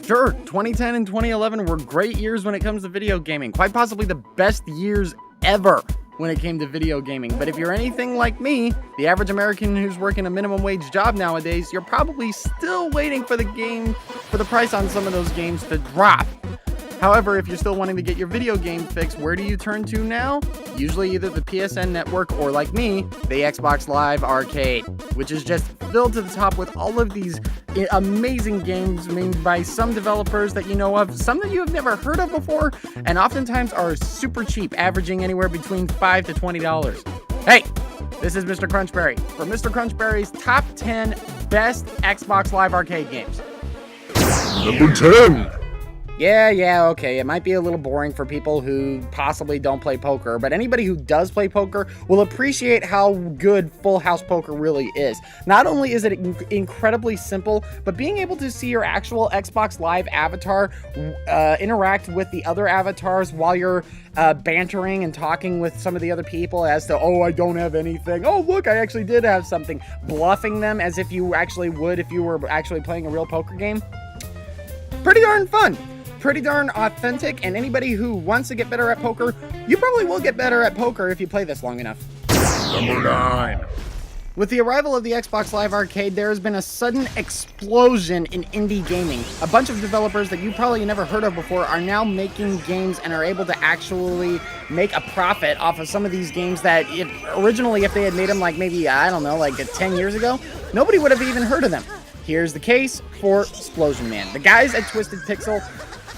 Sure, 2010 and 2011 were great years when it comes to video gaming, quite possibly the best years ever when it came to video gaming. But if you're anything like me, the average American who's working a minimum wage job nowadays, you're probably still waiting for the price on some of those games to drop. However, if you're still wanting to get your video game fix, where do you turn to now? Usually either the PSN network or, like me, the Xbox Live Arcade, which is just filled to the top with all of these amazing games made by some developers that you know of, some that you have never heard of before, and oftentimes are super cheap, averaging anywhere between $5 to $20. Hey, this is Mr. Crunchberry for Mr. Crunchberry's top 10 best Xbox Live Arcade games. Number 10. Yeah, okay, it might be a little boring for people who possibly don't play poker, but anybody who does play poker will appreciate how good Full House Poker really is. Not only is it incredibly simple, but being able to see your actual Xbox Live avatar interact with the other avatars while you're bantering and talking with some of the other people as to, oh, I don't have anything. Oh, look, I actually did have something. Bluffing them as if you actually would if you were actually playing a real poker game. Pretty darn fun. Pretty darn authentic, and anybody who wants to get better at poker, you probably will get better at poker if you play this long enough. Number 9. With the arrival of the Xbox Live Arcade, there has been a sudden explosion in indie gaming. A bunch of developers that you probably never heard of before are now making games and are able to actually make a profit off of some of these games that originally, if they had made them like maybe, I don't know, like 10 years ago, nobody would have even heard of them. Here's the case for Explosion Man. The guys at Twisted Pixel,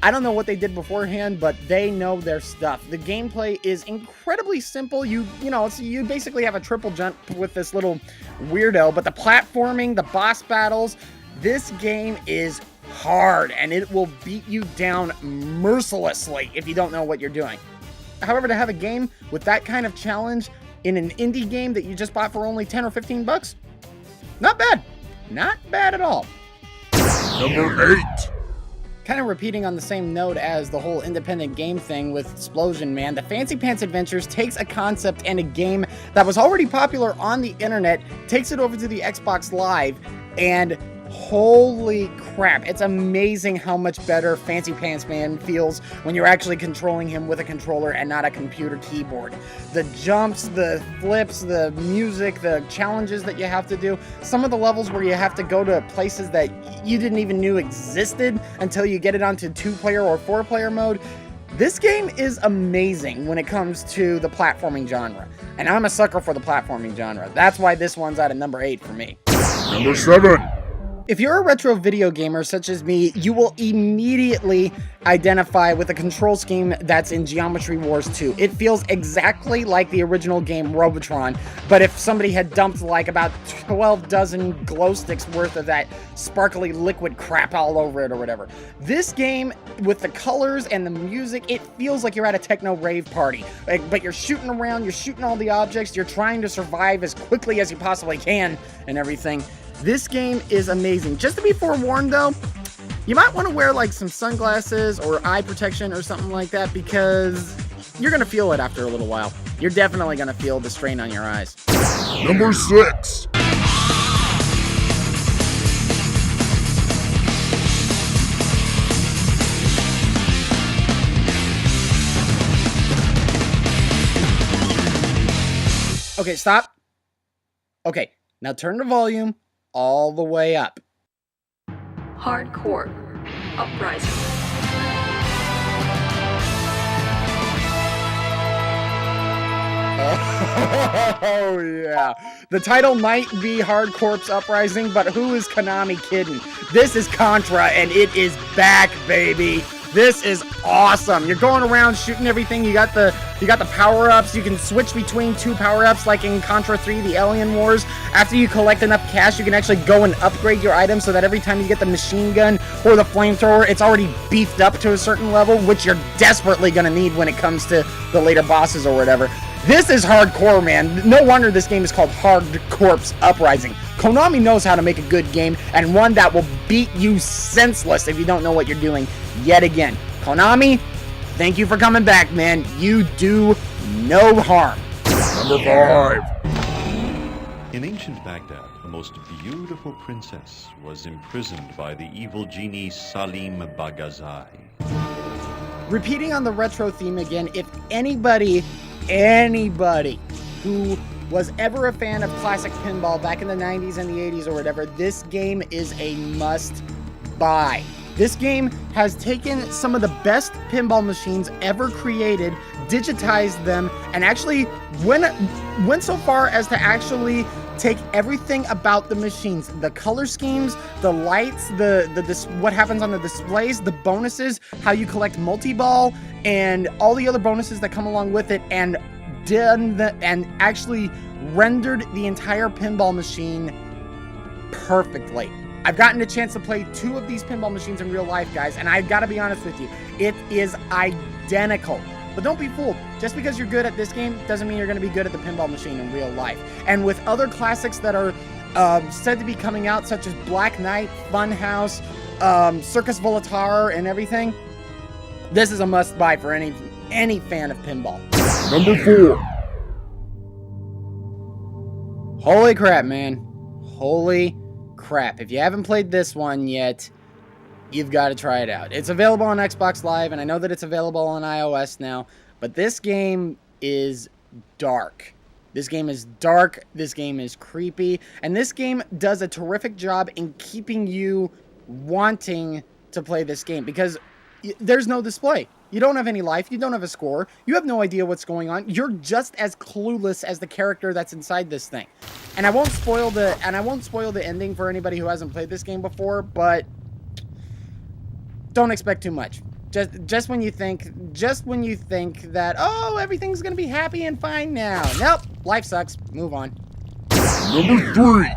I don't know what they did beforehand, but they know their stuff. The gameplay is incredibly simple. You basically have a triple jump with this little weirdo, but the platforming, the boss battles, this game is hard, and it will beat you down mercilessly if you don't know what you're doing. However, to have a game with that kind of challenge in an indie game that you just bought for only 10 or 15 bucks, not bad. Not bad at all. Number 8. Kind of repeating on the same note as the whole independent game thing with Explosion Man, the Fancy Pants Adventures takes a concept and a game that was already popular on the internet, takes it over to the Xbox Live, and holy crap, it's amazing how much better Fancy Pants Man feels when you're actually controlling him with a controller and not a computer keyboard. The jumps, the flips, the music, the challenges that you have to do, some of the levels where you have to go to places that you didn't even know existed until you get it onto 2-player or 4-player mode. This game is amazing when it comes to the platforming genre, and I'm a sucker for the platforming genre. That's why this one's at a number 8 for me. Number 7. If you're a retro video gamer such as me, you will immediately identify with the control scheme that's in Geometry Wars 2. It feels exactly like the original game Robotron, but if somebody had dumped like about 12 dozen glow sticks worth of that sparkly liquid crap all over it or whatever. This game, with the colors and the music, it feels like you're at a techno rave party. But you're shooting around, you're shooting all the objects, you're trying to survive as quickly as you possibly can and everything. This game is amazing. Just to be forewarned though, you might want to wear like some sunglasses or eye protection or something like that because you're going to feel it after a little while. You're definitely going to feel the strain on your eyes. Number 6. Okay, stop. Okay, now turn the volume all the way up. Hardcore Uprising. Oh yeah, the title might be Hardcore Uprising, but who is Konami kidding? This is Contra, and it is back, baby. This is awesome. You're going around shooting everything. You got the power-ups. You can switch between 2 power-ups like in Contra 3, the Alien Wars. After you collect enough cash, you can actually go and upgrade your items so that every time you get the machine gun or the flamethrower, it's already beefed up to a certain level, which you're desperately going to need when it comes to the later bosses or whatever. This is hardcore, man. No wonder this game is called Hardcore Uprising. Konami knows how to make a good game, and one that will beat you senseless if you don't know what you're doing yet again. Konami, thank you for coming back, man. You do no harm. Number 5. In ancient Baghdad, the most beautiful princess was imprisoned by the evil genie Salim Bagazai. Repeating on the retro theme again, if anybody who was ever a fan of classic pinball back in the 90s and the 80s or whatever, this game is a must-buy. This game has taken some of the best pinball machines ever created, digitized them, and actually went so far as to actually take everything about the machines, the color schemes, the lights, what happens on the displays, the bonuses, how you collect multi-ball, and all the other bonuses that come along with it, and actually rendered the entire pinball machine perfectly. I've gotten a chance to play 2 of these pinball machines in real life, guys, and I've got to be honest with you, it is identical. But don't be fooled. Just because you're good at this game doesn't mean you're going to be good at the pinball machine in real life. And with other classics that are said to be coming out, such as Black Knight, Funhouse, Circus Volatar, and everything, this is a must-buy for any fan of pinball. Number 4. Holy crap, man. Holy crap. If you haven't played this one yet, you've got to try it out. It's available on Xbox Live, and I know that it's available on iOS now, but this game is dark. This game is dark, this game is creepy, and this game does a terrific job in keeping you wanting to play this game, because there's no display. You don't have any life, you don't have a score, you have no idea what's going on. You're just as clueless as the character that's inside this thing. And I won't spoil the ending for anybody who hasn't played this game before, but don't expect too much. Just when you think that, oh, everything's gonna be happy and fine now. Nope, life sucks. Move on. Number 3.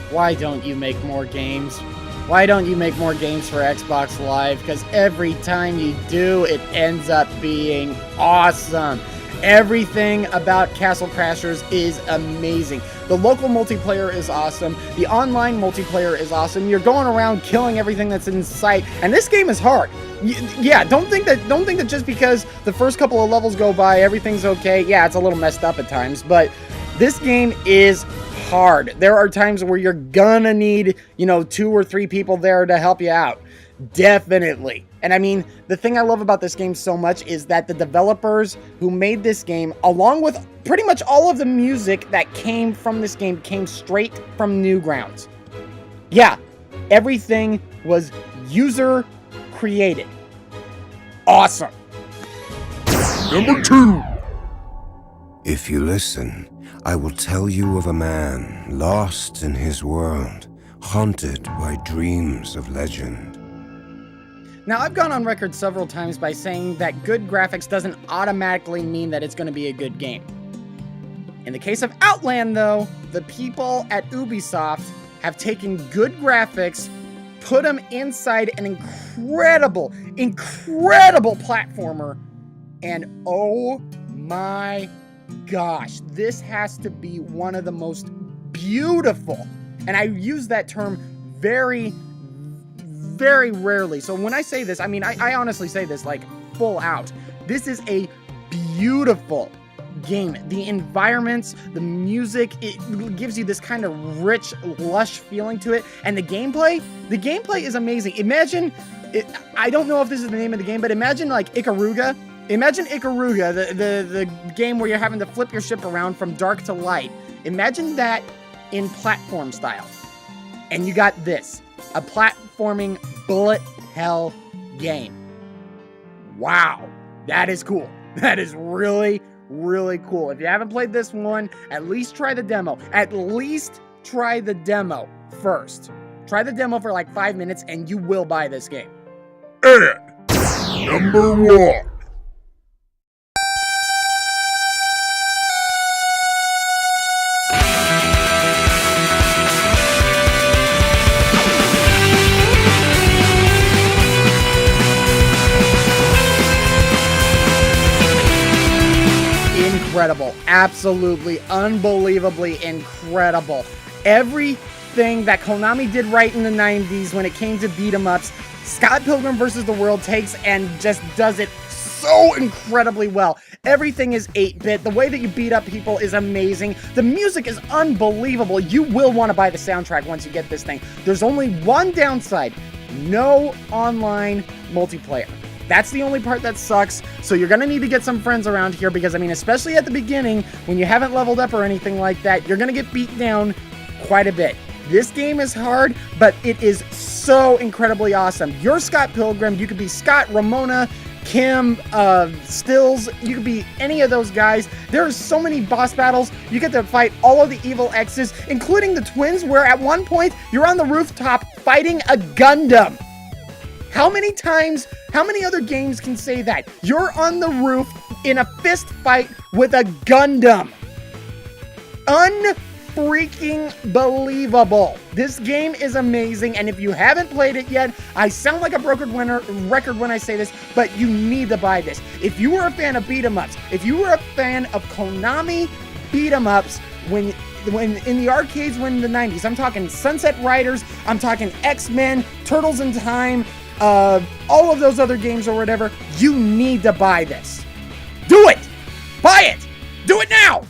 Why don't you make more games? Why don't you make more games for Xbox Live? Because every time you do, it ends up being awesome. Everything about Castle Crashers is amazing. The local multiplayer is awesome. The online multiplayer is awesome. You're going around killing everything that's in sight, and this game is hard. Yeah, don't think that just because the first couple of levels go by, everything's okay. Yeah, it's a little messed up at times, but this game is hard. There are times where you're gonna need, 2 or 3 people there to help you out. Definitely. And I mean, the thing I love about this game so much is that the developers who made this game, along with pretty much all of the music that came from this game, came straight from Newgrounds. Yeah, everything was user created. Awesome. Number 2. If you listen, I will tell you of a man lost in his world, haunted by dreams of legend. Now, I've gone on record several times by saying that good graphics doesn't automatically mean that it's going to be a good game. In the case of Outland, though, the people at Ubisoft have taken good graphics, put them inside an incredible platformer, and oh my gosh, this has to be one of the most beautiful, and I use that term very, very rarely. So when I say this, I mean, I honestly say this like full out. This is a beautiful game. The environments, the music, it gives you this kind of rich, lush feeling to it. And the gameplay is amazing. Imagine, I don't know if this is the name of the game, but imagine like Ikaruga. Imagine Ikaruga, the game where you're having to flip your ship around from dark to light. Imagine that in platform style. And you got this, a platforming bullet hell game. Wow, that is cool. That is really, really cool. If you haven't played this one, at least try the demo. At least try the demo first. Try the demo for like 5 minutes and you will buy this game. And number 1. incredible. Absolutely, unbelievably incredible. Everything that Konami did right in the 90s when it came to beat 'em ups, Scott Pilgrim vs. the World takes and just does it so incredibly well. Everything is 8-bit. The way that you beat up people is amazing. The music is unbelievable. You will want to buy the soundtrack once you get this thing. There's only one downside: no online multiplayer. That's the only part that sucks, so you're going to need to get some friends around here because, I mean, especially at the beginning, when you haven't leveled up or anything like that, you're going to get beat down quite a bit. This game is hard, but it is so incredibly awesome. You're Scott Pilgrim. You could be Scott, Ramona, Kim, Stills. You could be any of those guys. There are so many boss battles. You get to fight all of the evil X's, including the twins, where at one point, you're on the rooftop fighting a Gundam. How many times, how many other games can say that? You're on the roof in a fist fight with a Gundam. Unfreaking believable. This game is amazing, and if you haven't played it yet, I sound like a broken record when I say this, but you need to buy this. If you were a fan of beat-em-ups, if you were a fan of Konami beat-em-ups, when in the arcades when in the 90s, I'm talking Sunset Riders, I'm talking X-Men, Turtles in Time, all of those other games or whatever, you need to buy this. Do it! Buy it! Do it now!